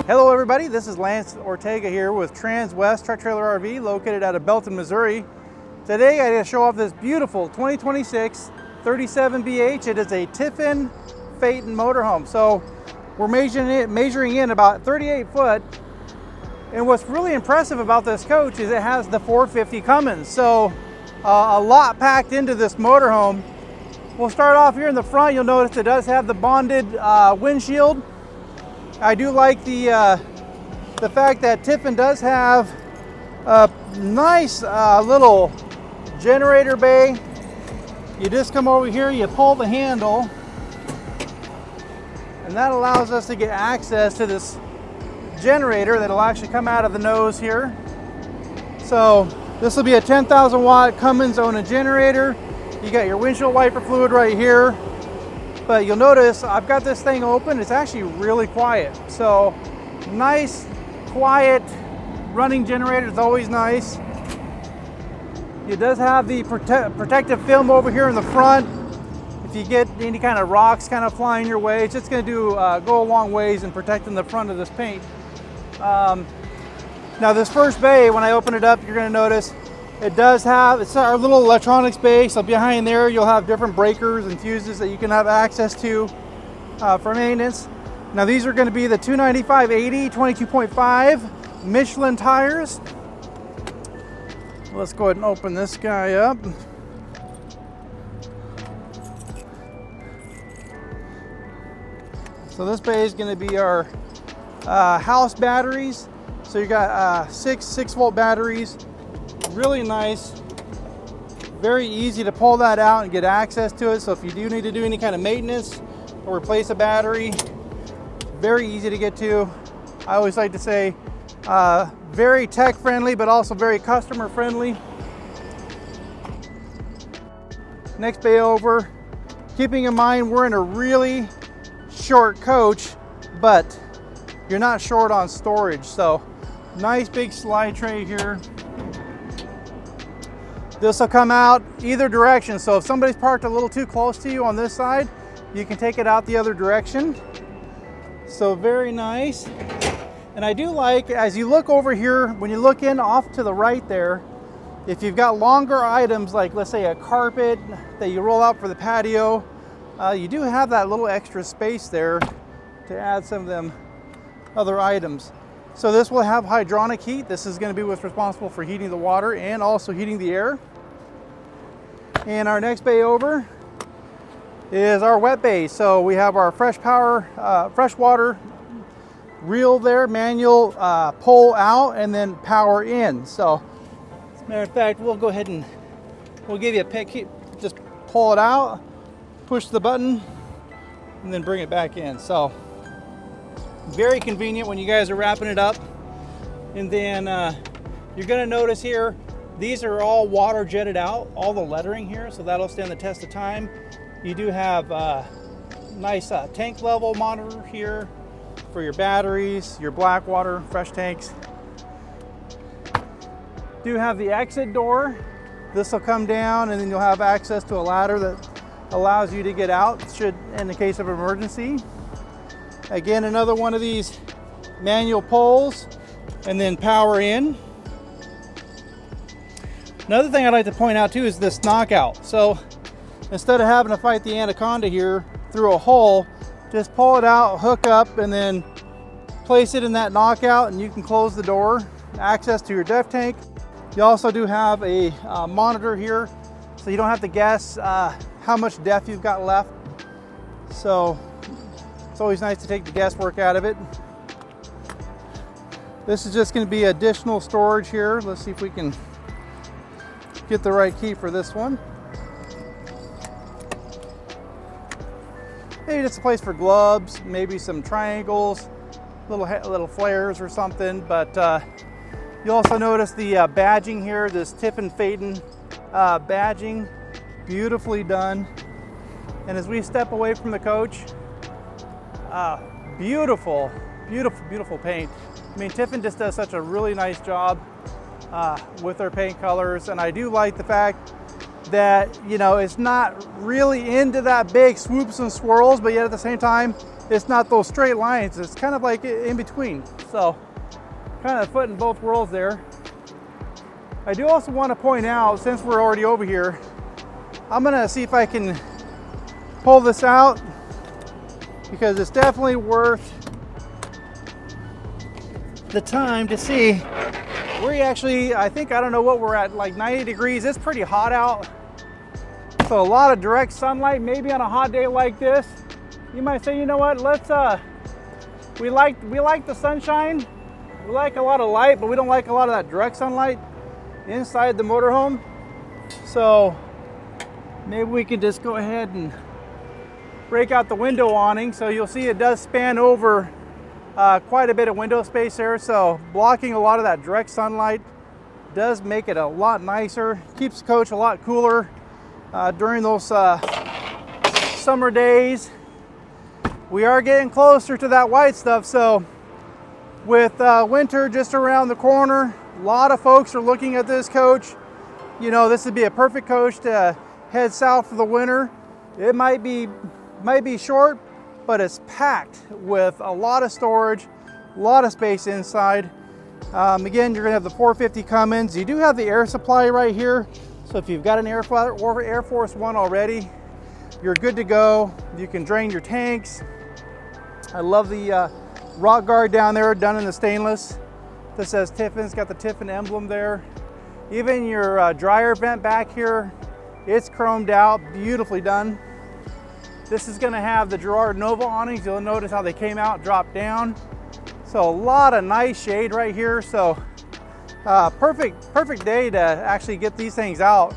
Hello everybody, this is Lance Ortega here with Transwest Truck Trailer RV located out of Belton, Missouri. Today I'm going to show off this beautiful 2026 37BH. It is a Tiffin Phaeton motorhome. So we're measuring in about 38 foot. And what's really impressive about this coach is it has the 450 Cummins. So a lot packed into this motorhome. We'll start off here in the front. You'll notice it does have the bonded windshield. I do like the fact that Tiffin does have a nice little generator bay. You just come over here, you pull the handle, and that allows us to get access to this generator that'll actually come out of the nose here. So this will be a 10,000 watt Cummins owned generator. You got your windshield wiper fluid right here. But you'll notice I've got this thing open. It's actually really quiet. So nice, quiet running generator is always nice. It does have the protective film over here in the front. If you get any kind of rocks kind of flying your way, it's just going to go a long ways in protecting the front of this paint. Now this first bay, when I open it up, you're going to notice it does have, it's our little electronics bay. So behind there, you'll have different breakers and fuses that you can have access to for maintenance. Now these are going to be the 295/80 22.5 Michelin tires. Let's go ahead and open this guy up. So this bay is going to be our house batteries. So you got six volt batteries. Really nice, very easy to pull that out and get access to it. So if you do need to do any kind of maintenance or replace a battery, very easy to get to. I always like to say very tech friendly, but also very customer friendly. Next bay over, keeping in mind we're in a really short coach, but you're not short on storage. So nice big slide tray here. This will come out either direction. So if somebody's parked a little too close to you on this side, you can take it out the other direction. So very nice. And I do like, as you look over here, when you look in off to the right there, if you've got longer items, like let's say a carpet that you roll out for the patio, you do have that little extra space there to add some of them other items. So this will have hydronic heat. This is going to be what's responsible for heating the water and also heating the air. And our next bay over is our wet bay. So we have our fresh water reel there, manual pull out and then power in. So as a matter of fact, we'll go ahead and we'll give you a pick. Just pull it out, push the button, and then bring it back in. So very convenient when you guys are wrapping it up. And then you're going to notice here, these are all water jetted out, all the lettering here, so that'll stand the test of time. You do have nice tank level monitor here for your batteries, your black water, fresh tanks. Do have the exit door. This will come down and then you'll have access to a ladder that allows you to get out should in the case of emergency. Again, another one of these manual pulls and then power in. Another thing I'd like to point out too is this knockout. So instead of having to fight the anaconda here through a hole, just pull it out, hook up, and then place it in that knockout and you can close the door. Access to your def tank. You also do have a monitor here, so you don't have to guess how much def you've got left. So it's always nice to take the guesswork out of it. This is just going to be additional storage here. Let's see if we can get the right key for this one. Maybe just a place for gloves, maybe some triangles, little flares or something. But you also notice the badging here, this Tiffin Phaeton badging, beautifully done. And as we step away from the coach, beautiful, beautiful, beautiful paint. I mean, Tiffin just does such a really nice job with their paint colors, and I do like the fact that, you know, it's not really into that big swoops and swirls, but yet at the same time, it's not those straight lines. It's kind of like in between. So kind of foot in both worlds there. I do also want to point out, since we're already over here, I'm gonna see if I can pull this out, because it's definitely worth the time to see. We actually, I don't know what we're at, like 90 degrees. It's pretty hot out. So a lot of direct sunlight, maybe on a hot day like this. You might say, you know what, let's, we like the sunshine. We like a lot of light, but we don't like a lot of that direct sunlight inside the motorhome. So maybe we could just go ahead and break out the window awning. So you'll see it does span over quite a bit of window space there. So blocking a lot of that direct sunlight does make it a lot nicer. Keeps the coach a lot cooler during those summer days. We are getting closer to that white stuff. So with winter just around the corner, a lot of folks are looking at this coach. You know, this would be a perfect coach to head south for the winter. It might be short, but it's packed with a lot of storage, a lot of space inside. Again, you're gonna have the 450 Cummins. You do have the air supply right here. So if you've got an Air Force One already, you're good to go. You can drain your tanks. I love the rock guard down there, done in the stainless. This says Tiffin, it's got the Tiffin emblem there. Even your dryer vent back here, it's chromed out, beautifully done. This is gonna have the Girard Nova awnings. You'll notice how they came out, dropped down. So a lot of nice shade right here. So perfect day to actually get these things out.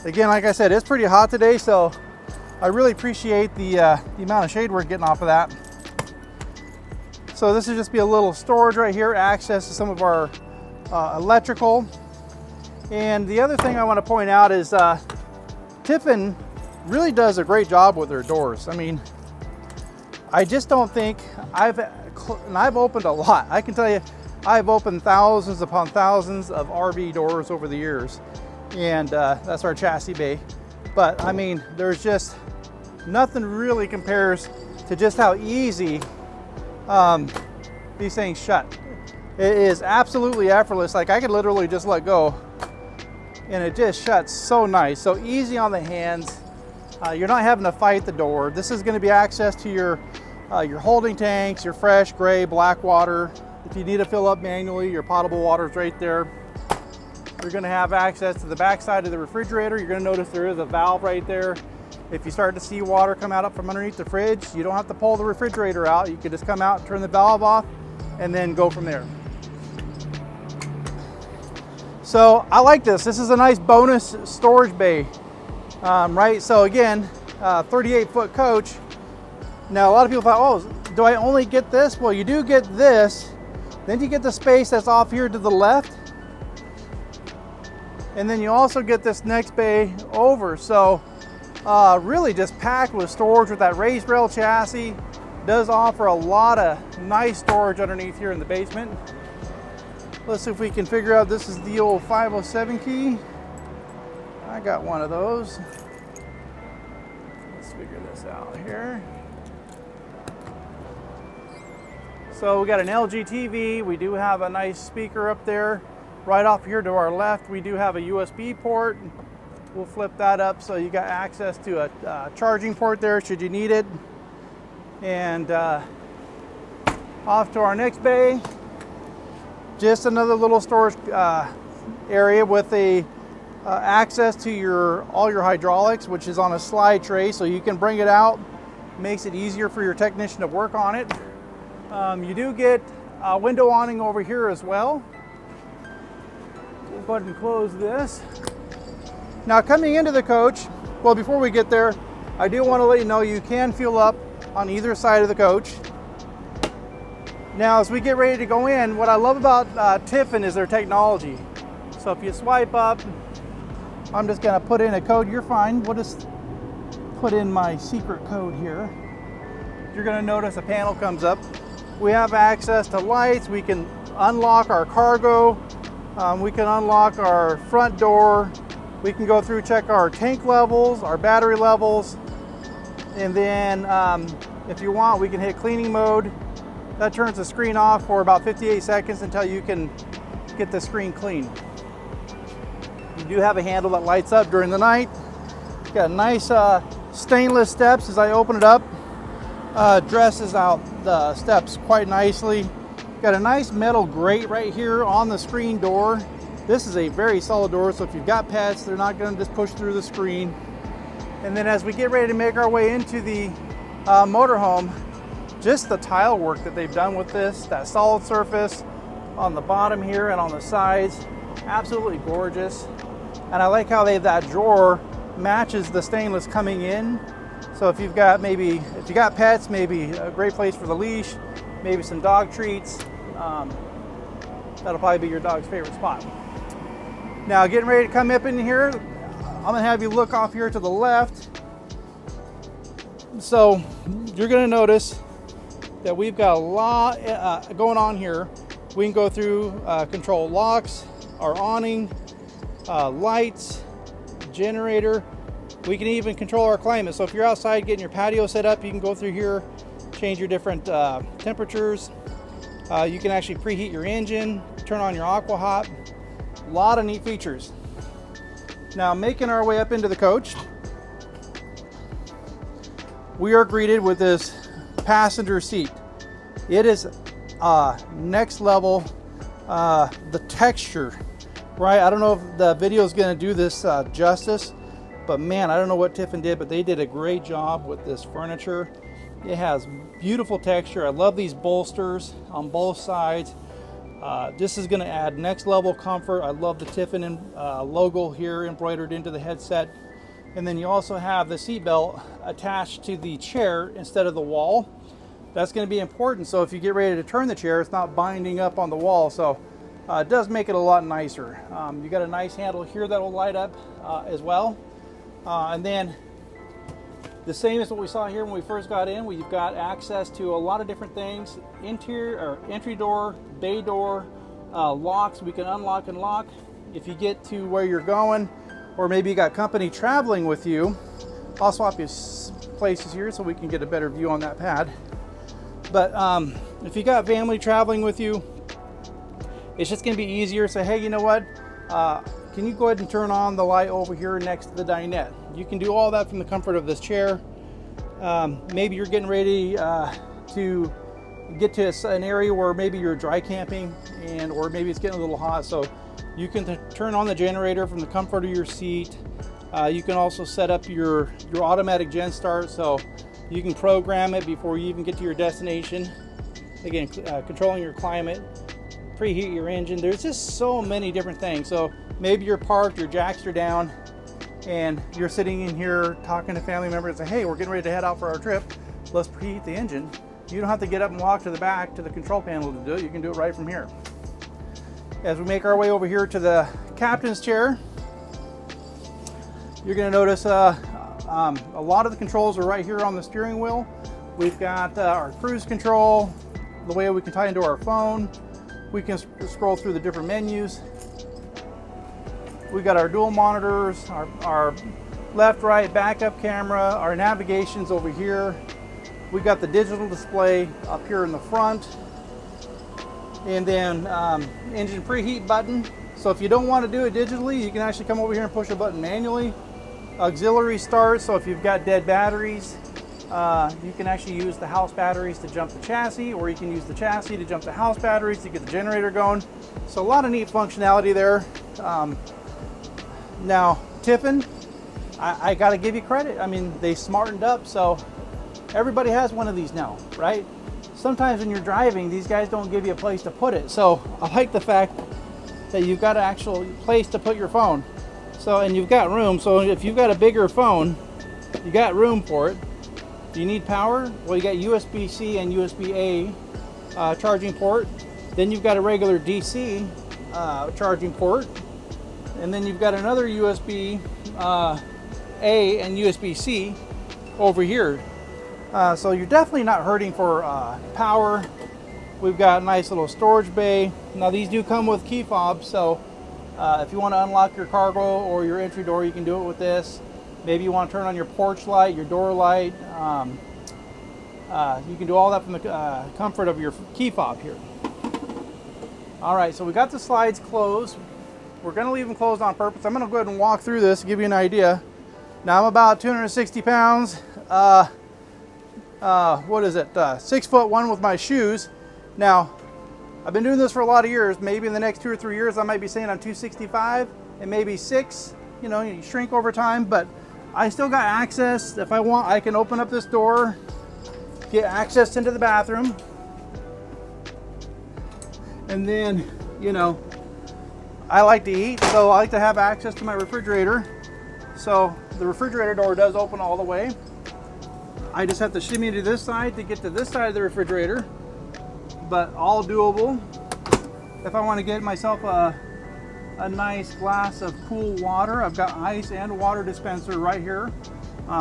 Again, like I said, it's pretty hot today, so I really appreciate the amount of shade we're getting off of that. So this will just be a little storage right here, access to some of our electrical. And the other thing I want to point out is Tiffin really does a great job with their doors. I mean, I just don't think I've opened a lot. I can tell you, I've opened thousands upon thousands of RV doors over the years. And that's our chassis bay. But I mean, there's just nothing really compares to just how easy these things shut. It is absolutely effortless. Like I could literally just let go and it just shuts so nice, so easy on the hands. You're not having to fight the door. This is going to be access to your holding tanks, your fresh gray black water. If you need to fill up manually, your potable water is right there. You're going to have access to the back side of the refrigerator. You're going to notice there is a valve right there. If you start to see water come out up from underneath the fridge, you don't have to pull the refrigerator out. You can just come out and turn the valve off and then go from there. So I like this. This is a nice bonus storage bay, right? So again, 38-foot coach. Now a lot of people thought, oh, do I only get this? Well, you do get this. Then you get the space that's off here to the left. And then you also get this next bay over. So really just packed with storage with that raised rail chassis. Does offer a lot of nice storage underneath here in the basement. Let's see if we can figure out, this is the old 507 key. I got one of those. Let's figure this out here. So we got an LG TV. We do have a nice speaker up there. Right off here to our left, we do have a USB port. We'll flip that up so you got access to a charging port there should you need it. And off to our next bay, just another little storage area with a access to all your hydraulics, which is on a slide tray, so you can bring it out. Makes it easier for your technician to work on it. You do get a window awning over here as well. We'll go ahead and close this. Now coming into the coach, well, before we get there, I do want to let you know you can fuel up on either side of the coach. Now as we get ready to go in, what I love about Tiffin is their technology. So if you swipe up, I'm just going to put in a code. You're fine. We'll just put in my secret code here. You're going to notice a panel comes up. We have access to lights. We can unlock our cargo. We can unlock our front door. We can go through, check our tank levels, our battery levels. And then If you want, we can hit cleaning mode. That turns the screen off for about 58 seconds until you can get the screen clean. You do have a handle that lights up during the night. Got nice stainless steps. As I open it up, dresses out the steps quite nicely. Got a nice metal grate right here on the screen door. This is a very solid door, so if you've got pets, they're not going to just push through the screen. And then as we get ready to make our way into the motorhome, just the tile work that they've done with this, that solid surface on the bottom here and on the sides, absolutely gorgeous. And I like how that drawer matches the stainless coming in. So if you've got pets, maybe a great place for the leash, maybe some dog treats, that'll probably be your dog's favorite spot. Now getting ready to come up in here, I'm gonna have you look off here to the left. So you're gonna notice that we've got a lot going on here. We can go through control locks, our awning, lights, generator. We can even control our climate. So if you're outside getting your patio set up, you can go through here, change your different temperatures. You can actually preheat your engine, turn on your aqua hot. A lot of neat features. Now making our way up into the coach, we are greeted with this passenger seat. It is next level. The texture, right? I don't know if the video is going to do this justice, but man, I don't know what Tiffin did, but they did a great job with this furniture. It has beautiful texture. I love these bolsters on both sides. This is going to add next level comfort. I love the Tiffin logo here embroidered into the headset. And then you also have the seat belt attached to the chair instead of the wall. That's going to be important. So if you get ready to turn the chair, it's not binding up on the wall. So it does make it a lot nicer. You got a nice handle here that will light up as well. And then the same as what we saw here when we first got in, we've got access to a lot of different things. Interior or entry door, bay door, locks. We can unlock and lock. If you get to where you're going, or maybe you got company traveling with you, I'll swap you places here so we can get a better view on that pad. But if you got family traveling with you, it's just going to be easier. Say, hey, you know what? Can you go ahead and turn on the light over here next to the dinette? You can do all that from the comfort of this chair. Maybe you're getting ready to get to an area where maybe you're dry camping, or maybe it's getting a little hot. So you can turn on the generator from the comfort of your seat. You can also set up your automatic gen start, so you can program it before you even get to your destination. Again, controlling your climate, preheat your engine. There's just so many different things. So maybe you're parked, your jacks are down, and you're sitting in here talking to family members and say, hey, we're getting ready to head out for our trip. Let's preheat the engine. You don't have to get up and walk to the back to the control panel to do it. You can do it right from here. As we make our way over here to the captain's chair, you're going to notice a lot of the controls are right here on the steering wheel. We've got our cruise control, the way we can tie into our phone. We can scroll through the different menus. We've got our dual monitors, our left, right, backup camera, our navigation's over here. We've got the digital display up here in the front. And then engine preheat button. So if you don't want to do it digitally, you can actually come over here and push a button manually. Auxiliary start, so if you've got dead batteries, you can actually use the house batteries to jump the chassis, or you can use the chassis to jump the house batteries to get the generator going. So a lot of neat functionality there. Now, Tiffin, I got to give you credit. I mean, they smartened up, so everybody has one of these now, right? Sometimes when you're driving, these guys don't give you a place to put it. So I like the fact that you've got an actual place to put your phone. So, and you've got room. So if you've got a bigger phone, you got room for it. Do you need power? Well, you got USB-C and USB-A charging port. Then you've got a regular DC charging port. And then you've got another USB-A and USB-C over here. So you're definitely not hurting for power. We've got a nice little storage bay. Now these do come with key fobs, so if you want to unlock your cargo or your entry door, you can do it with this. Maybe you want to turn on your porch light, your door light. You can do all that from the comfort of your key fob here. All right, so we got the slides closed. We're gonna leave them closed on purpose. I'm gonna go ahead and walk through this to give you an idea. Now I'm about 260 pounds. What is it? 6'1" with my shoes. Now, I've been doing this for a lot of years. Maybe in the next 2 or 3 years, I might be saying I'm 265 and maybe 6. You know, you shrink over time, but I still got access. If I want, I can open up this door, get access into the bathroom. And then, you know, I like to eat, so I like to have access to my refrigerator. So the refrigerator door does open all the way. I just have to shimmy to this side to get to this side of the refrigerator, but all doable. If I want to get myself a nice glass of cool water, I've got ice and water dispenser right here.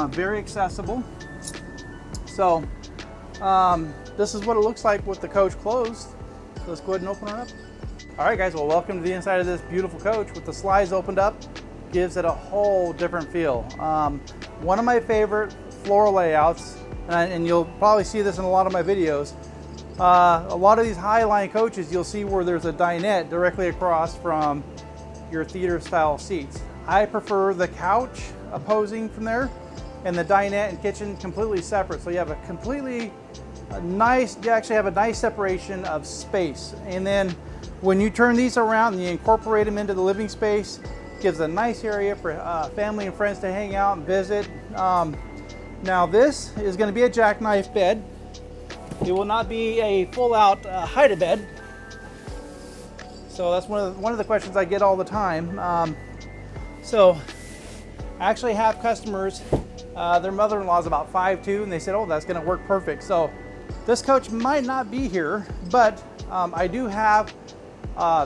Very accessible. So this is what it looks like with the coach closed. So let's go ahead and open it up. All right, guys, well, welcome to the inside of this beautiful coach with the slides opened up. Gives it a whole different feel. One of my favorite floor layouts, and you'll probably see this in a lot of my videos. A lot of these high-line coaches, you'll see where there's a dinette directly across from your theater-style seats. I prefer the couch opposing from there, and the dinette and kitchen completely separate. So you have a completely nice, you actually have a nice separation of space. And then when you turn these around and you incorporate them into the living space, gives a nice area for family and friends to hang out and visit. Now this is going to be a jackknife bed. It will not be a full-out hide-a-bed. So that's one of the questions I get all the time. So I actually have customers, their mother-in-law is about 5'2", and they said, oh, that's going to work perfect. So this coach might not be here, but I do have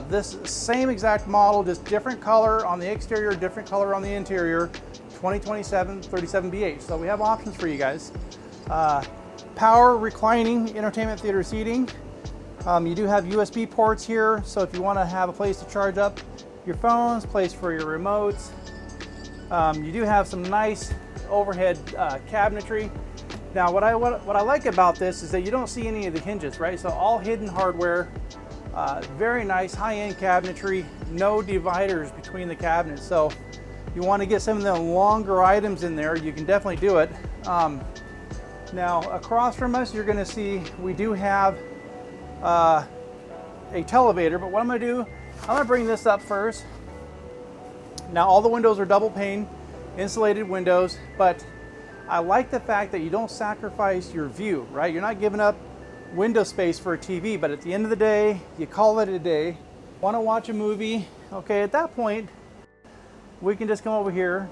this same exact model, just different color on the exterior, different color on the interior, 2027 37BH. So we have options for you guys. Power reclining entertainment theater seating. You do have USB ports here, so if you want to have a place to charge up your phones, place for your remotes. You do have some nice overhead cabinetry. Now what I like about this is that you don't see any of the hinges, right? So all hidden hardware. Very nice high-end cabinetry, no dividers between the cabinets. So you want to get some of the longer items in there, you can definitely do it. Now across from us, you're going to see we do have a televator, but what I'm going to do, I'm going to bring this up first. Now all the windows are double pane, insulated windows, but I like the fact that you don't sacrifice your view, right? You're not giving up window space for a TV, but at the end of the day, you call it a day. Want to watch a movie? Okay, at that point, we can just come over here,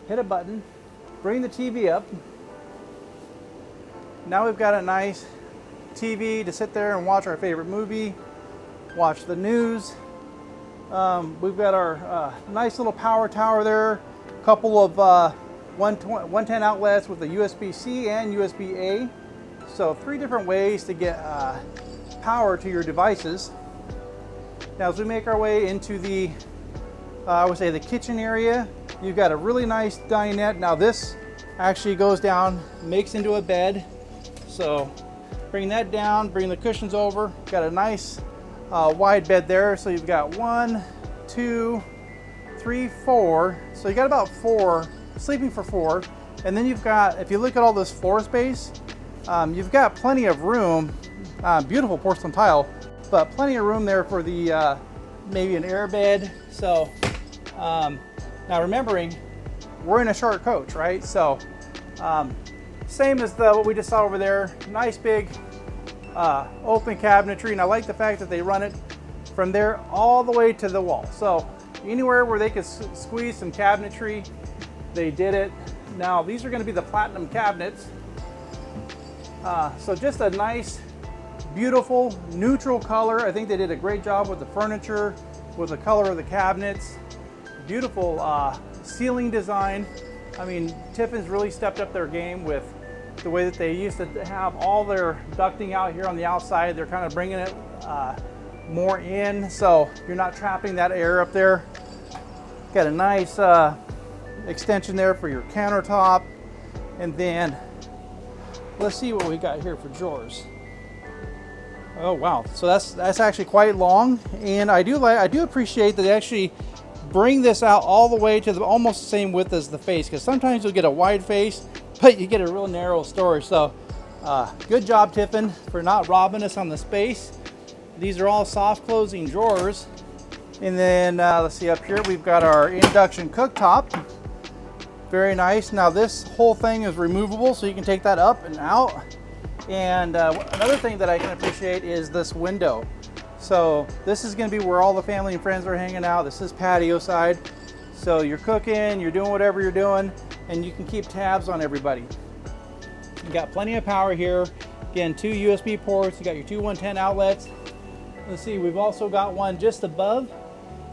hit a button, bring the TV up. Now we've got a nice TV to sit there and watch our favorite movie, watch the news. We've got our nice little power tower there, a couple of 110 outlets with a USB-C and USB-A. So 3 different ways to get power to your devices. Now as we make our way into the, I would say the kitchen area, you've got a really nice dinette. Now this actually goes down, makes into a bed. So bring that down, bring the cushions over. Got a nice wide bed there. So you've got 1, 2, 3, 4. So you got about 4, sleeping for 4. And then you've got, if you look at all this floor space, you've got plenty of room, beautiful porcelain tile, but plenty of room there for the maybe an air bed. So now remembering, we're in a short coach, right? So same as what we just saw over there, nice big open cabinetry, and I like the fact that they run it from there all the way to the wall. So anywhere where they could squeeze some cabinetry, they did it. Now these are going to be the platinum cabinets. So just a nice, beautiful, neutral color. I think they did a great job with the furniture, with the color of the cabinets. Beautiful ceiling design. I mean, Tiffin's really stepped up their game with the way that they used to have all their ducting out here on the outside. They're kind of bringing it more in, so you're not trapping that air up there. Got a nice extension there for your countertop. And then let's see what we got here for drawers. Oh wow, so that's actually quite long, and I do appreciate that they actually bring this out all the way to the almost the same width as the face, because sometimes you'll get a wide face, but you get a real narrow storage. So good job, Tiffin, for not robbing us on the space. These are all soft closing drawers. And then let's see, up here we've got our induction cooktop. Very nice. Now this whole thing is removable, so you can take that up and out. And another thing that I can appreciate is this window. So this is going to be where all the family and friends are hanging out. This is patio side. So you're cooking, you're doing whatever you're doing, and you can keep tabs on everybody. You got plenty of power here. Again, 2 USB ports. You got your 2 110 outlets. Let's see, we've also got one just above.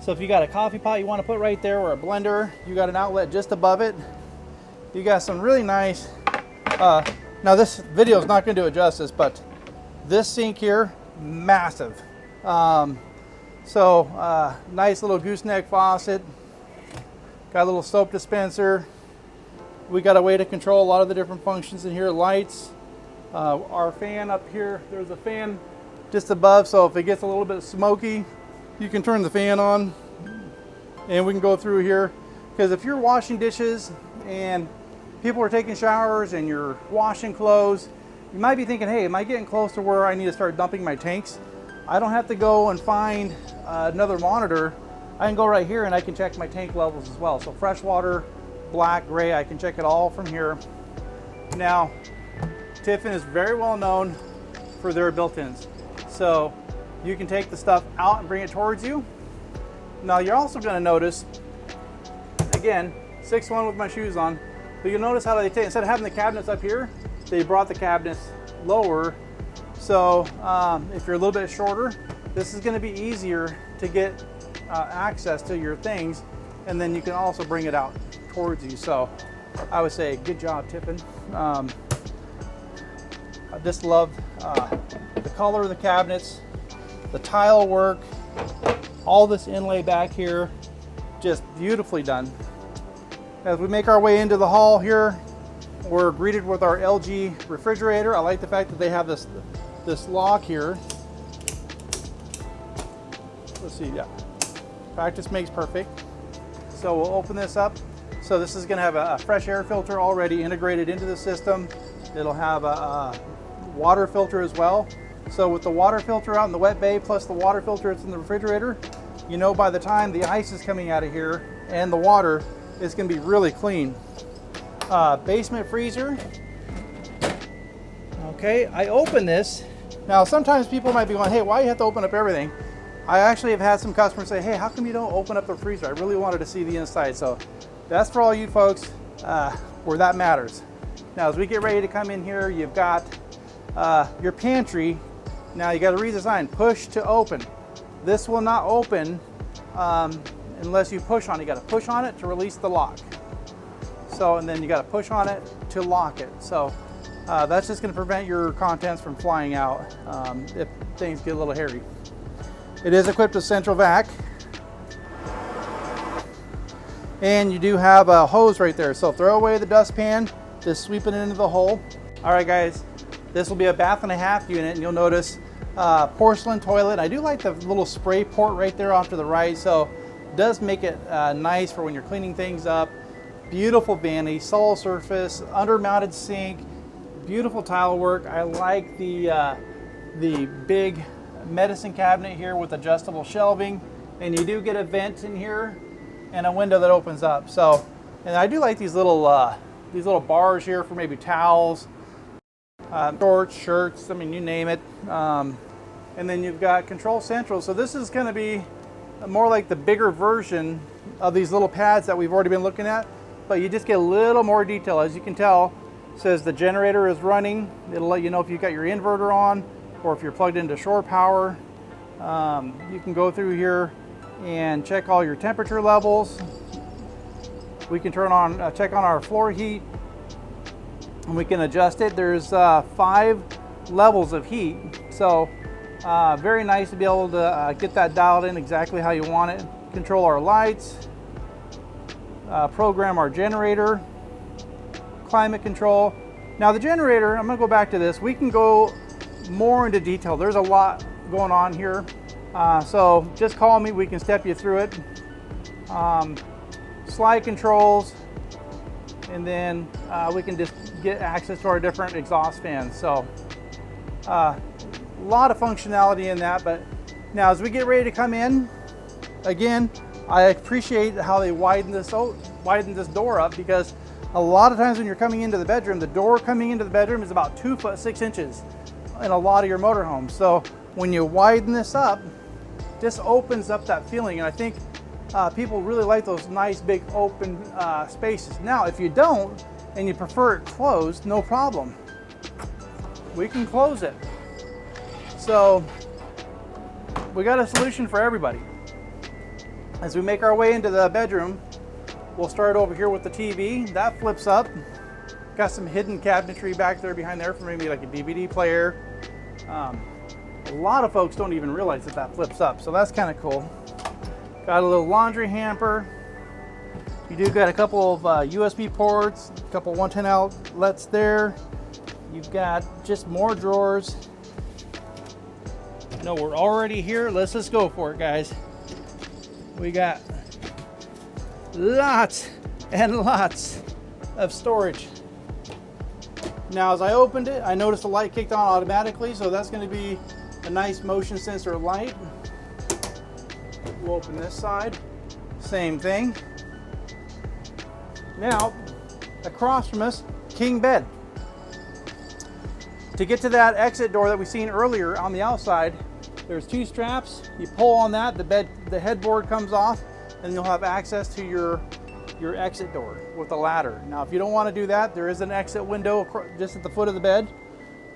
So if you got a coffee pot you want to put right there, or a blender, you got an outlet just above it. You got some really nice, now this video is not going to do it justice, but this sink here, massive. Nice little gooseneck faucet. Got a little soap dispenser. We got a way to control a lot of the different functions in here. Lights. Our fan up here, there's a fan just above, so if it gets a little bit smoky, you can turn the fan on, and we can go through here. Because if you're washing dishes and people are taking showers and you're washing clothes, you might be thinking, hey, am I getting close to where I need to start dumping my tanks? I don't have to go and find another monitor. I can go right here and I can check my tank levels as well. So freshwater, black, gray, I can check it all from here. Now, Tiffin is very well known for their built-ins. So you can take the stuff out and bring it towards you. Now you're also going to notice, again, 6'1" with my shoes on, but you'll notice how they take, instead of having the cabinets up here, they brought the cabinets lower. So if you're a little bit shorter, this is going to be easier to get access to your things, and then you can also bring it out towards you. So I would say good job, Tiffin. I just love the color of the cabinets, the tile work, all this inlay back here, just beautifully done. As we make our way into the hall here, we're greeted with our LG refrigerator. I like the fact that they have this lock here. Let's see, yeah. Practice makes perfect. So we'll open this up. So this is going to have a fresh air filter already integrated into the system. It'll have a water filter as well. So with the water filter out in the wet bay plus the water filter that's in the refrigerator, you know by the time the ice is coming out of here and the water, it's going to be really clean. Basement freezer. Okay, I open this. Now sometimes people might be going, hey, why do you have to open up everything? I actually have had some customers say, hey, how come you don't open up the freezer? I really wanted to see the inside. So that's for all you folks where that matters. Now as we get ready to come in here, you've got your pantry. Now you got to read the sign, push to open. This will not open unless you push on it. You got to push on it to release the lock. So, and then you got to push on it to lock it. So that's just going to prevent your contents from flying out if things get a little hairy. It is equipped with central vac. And you do have a hose right there. So throw away the dustpan, just sweep it into the hole. All right, guys, this will be a bath and a half unit, and you'll notice porcelain toilet. I do like the little spray port right there off to the right, so it does make it nice for when you're cleaning things up. Beautiful vanity, solid surface, under-mounted sink, beautiful tile work. I like the big medicine cabinet here with adjustable shelving, and you do get a vent in here and a window that opens up. So, and I do like these little bars here for maybe towels, shorts, shirts, I mean, you name it. And then you've got control central. So this is going to be more like the bigger version of these little pads that we've already been looking at, but you just get a little more detail. As you can tell, it says the generator is running. It'll let you know if you've got your inverter on or if you're plugged into shore power. You can go through here and check all your temperature levels. We can turn on, check on our floor heat, and we can adjust it. There's 5 levels of heat, so very nice to be able to get that dialed in exactly how you want it. Control our lights, program our generator, climate control. Now the generator, I'm gonna go back to this. We can go more into detail. There's a lot going on here. So just call me, we can step you through it. Slide controls, and then we can just get access to our different exhaust fans. So a lot of functionality in that. But now as we get ready to come in, again, I appreciate how they widen this door up, because a lot of times when you're coming into the bedroom, the door coming into the bedroom is about 2 foot 6 inches in a lot of your motorhomes. So when you widen this up, just opens up that feeling. And I think people really like those nice big open spaces. Now, if you don't and you prefer it closed, no problem. We can close it. So we got a solution for everybody. As we make our way into the bedroom, we'll start over here with the TV. That flips up. Got some hidden cabinetry back there behind there for maybe like a DVD player. A lot of folks don't even realize that that flips up, so that's kind of cool. Got a little laundry hamper. You do got a couple of USB ports, a couple 110 outlets there. You've got just more drawers. No, we're already here. Let's just go for it, guys. We got lots and lots of storage. Now, as I opened it, I noticed the light kicked on automatically, so that's going to be a nice motion sensor light. We'll open this side, same thing. Now, across from us, king bed. To get to that exit door that we seen earlier on the outside, there's 2 straps. You pull on that, the headboard comes off, and you'll have access to your exit door with a ladder. Now, if you don't want to do that, there is an exit window just at the foot of the bed.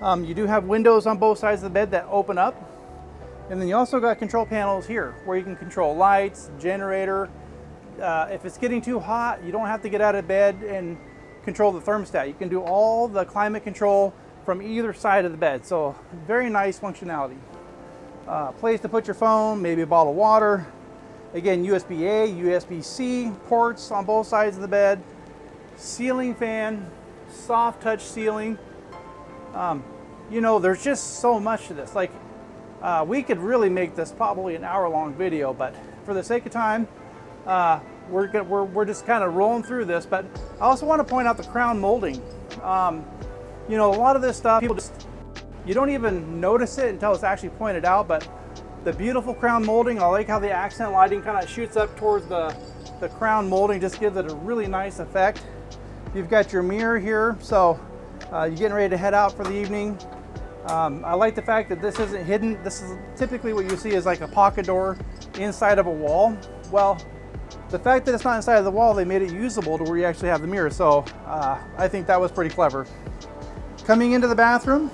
You do have windows on both sides of the bed that open up. And then you also got control panels here where you can control lights, generator. If it's getting too hot, you don't have to get out of bed and control the thermostat. You can do all the climate control from either side of the bed. So very nice functionality. Place to put your phone, maybe a bottle of water. Again, USB-A, USB-C ports on both sides of the bed. Ceiling fan, soft touch ceiling. You know, there's just so much to this. Like, we could really make this probably an hour-long video, but for the sake of time, we're just kind of rolling through this. But I also want to point out the crown molding. You know, a lot of this stuff, people you don't even notice it until it's actually pointed out, but the beautiful crown molding, I like how the accent lighting kind of shoots up towards the crown molding, just gives it a really nice effect. You've got your mirror here, so you're getting ready to head out for the evening. I like the fact that this isn't hidden. This is typically what you see is like a pocket door inside of a wall. Well, the fact that it's not inside of the wall, they made it usable to where you actually have the mirror. So I think that was pretty clever. Coming into the bathroom,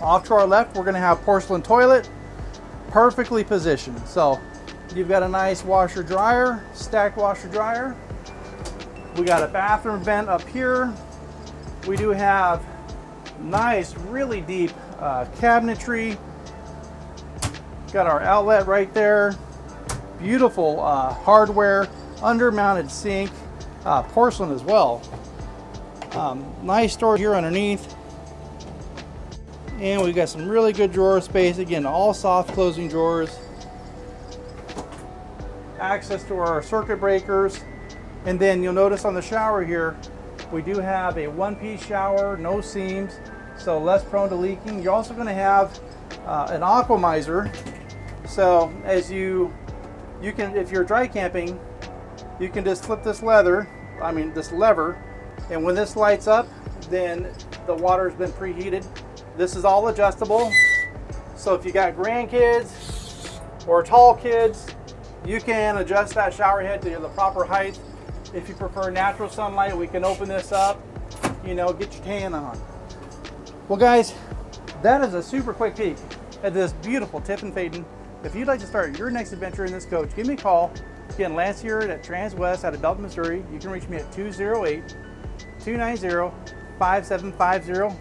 off to our left, we're gonna have porcelain toilet, perfectly positioned. So you've got a nice washer dryer, stacked washer dryer. We got a bathroom vent up here. We do have nice, really deep cabinetry. Got our outlet right there. Beautiful hardware, under-mounted sink, porcelain as well. Nice storage here underneath. And we've got some really good drawer space. Again, all soft closing drawers. Access to our circuit breakers. And then you'll notice on the shower here, we do have a one-piece shower, no seams, so less prone to leaking. You're also going to have an aquamizer. So as you can, if you're dry camping, you can just flip this lever, and when this lights up, then the water's been preheated. This is all adjustable. So if you got grandkids or tall kids, you can adjust that shower head to the proper height. If you prefer natural sunlight, we can open this up, you know, get your tan on. Well guys, that is a super quick peek at this beautiful Tiffin Phaeton. If you'd like to start your next adventure in this coach, give me a call. Again, Lance here at Transwest out of Belton, Missouri. You can reach me at 208-290-5750.